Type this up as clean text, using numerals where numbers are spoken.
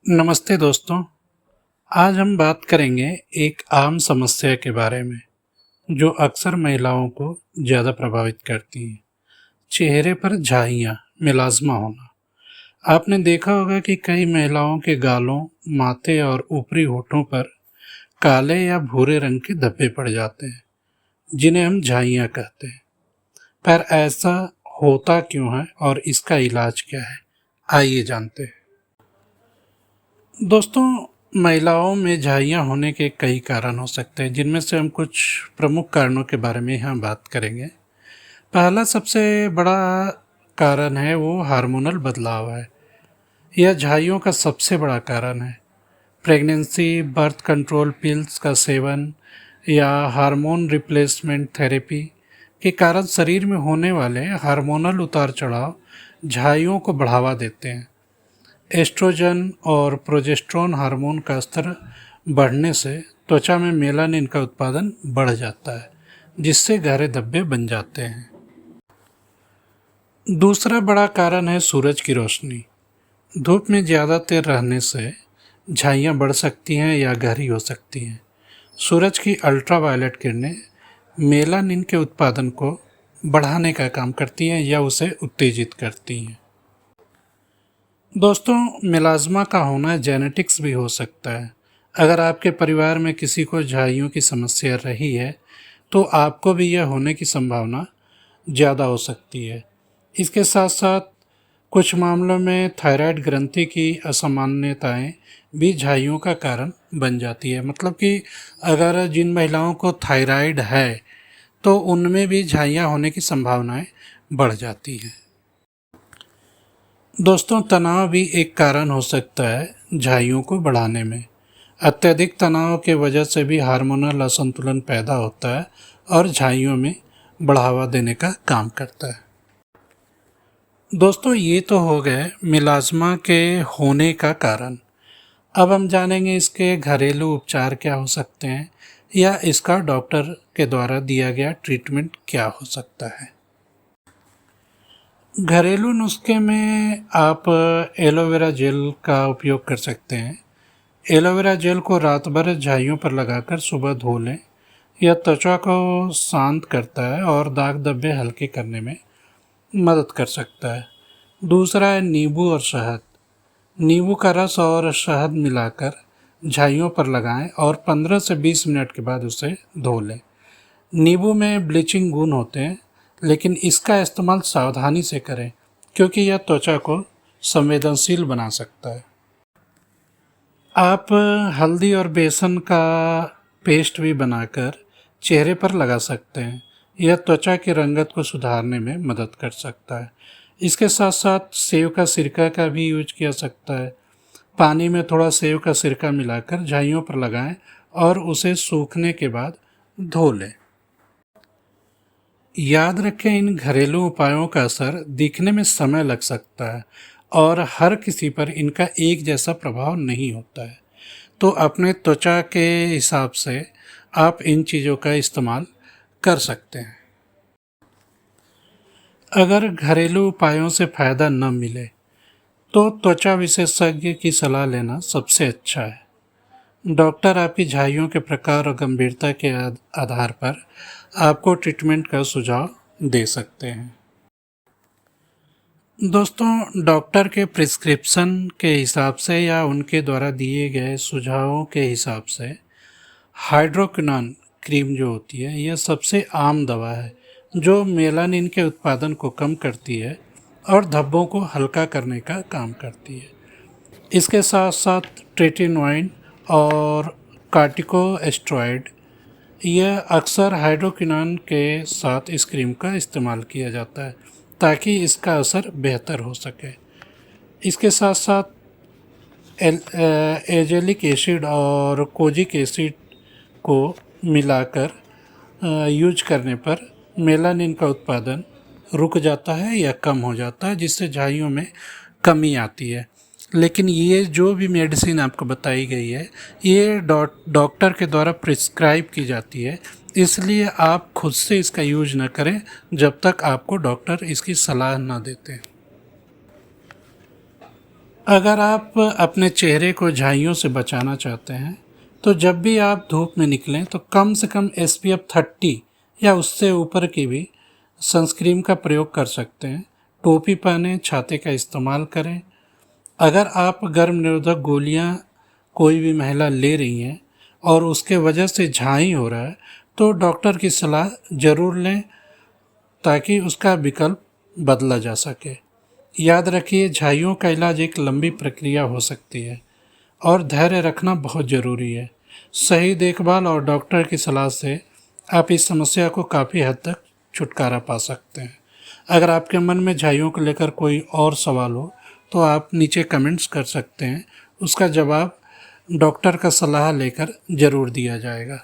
नमस्ते दोस्तों। आज हम बात करेंगे एक आम समस्या के बारे में जो अक्सर महिलाओं को ज़्यादा प्रभावित करती है। चेहरे पर झाइयाँ, मेलाज़्मा होना। आपने देखा होगा कि कई महिलाओं के गालों, माथे और ऊपरी होठों पर काले या भूरे रंग के धब्बे पड़ जाते हैं, जिन्हें हम झाइयाँ कहते हैं। पर ऐसा होता क्यों है और इसका इलाज क्या है? आइए जानते हैं। दोस्तों, महिलाओं में झाइयाँ होने के कई कारण हो सकते हैं, जिनमें से हम कुछ प्रमुख कारणों के बारे में यहाँ बात करेंगे। पहला सबसे बड़ा कारण है वो हार्मोनल बदलाव है। यह झाइयों का सबसे बड़ा कारण है। प्रेगनेंसी, बर्थ कंट्रोल पिल्स का सेवन या हार्मोन रिप्लेसमेंट थेरेपी के कारण शरीर में होने वाले हार्मोनल उतार चढ़ाव झाइयों को बढ़ावा देते हैं। एस्ट्रोजन और प्रोजेस्टेरोन हार्मोन का स्तर बढ़ने से त्वचा में मेलानिन का उत्पादन बढ़ जाता है, जिससे गहरे धब्बे बन जाते हैं। दूसरा बड़ा कारण है सूरज की रोशनी। धूप में ज़्यादा देर रहने से झाइयाँ बढ़ सकती हैं या गहरी हो सकती हैं। सूरज की अल्ट्रावायलेट किरणें मेलानिन के उत्पादन को बढ़ाने का काम करती हैं या उसे उत्तेजित करती हैं। दोस्तों, मेलाज़्मा का होना जेनेटिक्स भी हो सकता है। अगर आपके परिवार में किसी को झाइयों की समस्या रही है, तो आपको भी यह होने की संभावना ज़्यादा हो सकती है। इसके साथ साथ कुछ मामलों में थायराइड ग्रंथि की असामान्यताएं भी झाइयों का कारण बन जाती है। मतलब कि अगर जिन महिलाओं को थायराइड है, तो उनमें भी झाइयाँ होने की संभावनाएं बढ़ जाती हैं। दोस्तों, तनाव भी एक कारण हो सकता है झाइयों को बढ़ाने में। अत्यधिक तनाव के वजह से भी हार्मोनल असंतुलन पैदा होता है और झाइयों में बढ़ावा देने का काम करता है। दोस्तों, ये तो हो गए मेलाज़्मा के होने का कारण। अब हम जानेंगे इसके घरेलू उपचार क्या हो सकते हैं या इसका डॉक्टर के द्वारा दिया गया ट्रीटमेंट क्या हो सकता है। घरेलू नुस्खे में आप एलोवेरा जेल का उपयोग कर सकते हैं। एलोवेरा जेल को रात भर झाइयों पर लगाकर सुबह धो लें। यह त्वचा को शांत करता है और दाग धब्बे हल्के करने में मदद कर सकता है। दूसरा है नींबू और शहद। नींबू का रस और शहद मिलाकर झाइयों पर लगाएं और 15 से 20 मिनट के बाद उसे धो लें। नींबू में ब्लीचिंग गुण होते हैं, लेकिन इसका इस्तेमाल सावधानी से करें क्योंकि यह त्वचा को संवेदनशील बना सकता है। आप हल्दी और बेसन का पेस्ट भी बनाकर चेहरे पर लगा सकते हैं। यह त्वचा की रंगत को सुधारने में मदद कर सकता है। इसके साथ साथ सेव का सिरका का भी यूज किया सकता है। पानी में थोड़ा सेव का सिरका मिलाकर झाइयों पर लगाएं और उसे सूखने के बाद धो लें। याद रखें, इन घरेलू उपायों का असर दिखने में समय लग सकता है और हर किसी पर इनका एक जैसा प्रभाव नहीं होता है। तो अपने त्वचा के हिसाब से आप इन चीज़ों का इस्तेमाल कर सकते हैं। अगर घरेलू उपायों से फ़ायदा न मिले तो त्वचा विशेषज्ञ की सलाह लेना सबसे अच्छा है। डॉक्टर आपकी झाइयों के प्रकार और गंभीरता के आधार पर आपको ट्रीटमेंट का सुझाव दे सकते हैं। दोस्तों, डॉक्टर के प्रिस्क्रिप्शन के हिसाब से या उनके द्वारा दिए गए सुझावों के हिसाब से हाइड्रोक्विनोन क्रीम जो होती है, यह सबसे आम दवा है जो मेलानिन के उत्पादन को कम करती है और धब्बों को हल्का करने का काम करती है। इसके साथ साथ ट्रेटिनोइन और कार्टिकोस्टेरॉइड, यह अक्सर हाइड्रोक्विनोन के साथ इस क्रीम का इस्तेमाल किया जाता है ताकि इसका असर बेहतर हो सके। इसके साथ साथ एजेलिक एसिड और कोजिक एसिड को मिलाकर यूज करने पर मेलानिन का उत्पादन रुक जाता है या कम हो जाता है, जिससे झाइयों में कमी आती है। लेकिन ये जो भी मेडिसिन आपको बताई गई है, ये डॉक्टर के द्वारा प्रिस्क्राइब की जाती है, इसलिए आप खुद से इसका यूज ना करें जब तक आपको डॉक्टर इसकी सलाह ना देते हैं। अगर आप अपने चेहरे को झाइयों से बचाना चाहते हैं तो जब भी आप धूप में निकलें तो कम से कम SPF 30 या उससे ऊपर की भी सनस्क्रीन का प्रयोग कर सकते हैं। टोपी पहनें, छाते का इस्तेमाल करें। अगर आप गर्म निरोधक गोलियां कोई भी महिला ले रही हैं और उसके वजह से झाई हो रहा है तो डॉक्टर की सलाह ज़रूर लें ताकि उसका विकल्प बदला जा सके। याद रखिए, झाइयों का इलाज एक लंबी प्रक्रिया हो सकती है और धैर्य रखना बहुत ज़रूरी है। सही देखभाल और डॉक्टर की सलाह से आप इस समस्या को काफ़ी हद तक छुटकारा पा सकते हैं। अगर आपके मन में झाइयों को लेकर कोई और सवाल हो तो आप नीचे कमेंट्स कर सकते हैं, उसका जवाब डॉक्टर का सलाह लेकर ज़रूर दिया जाएगा।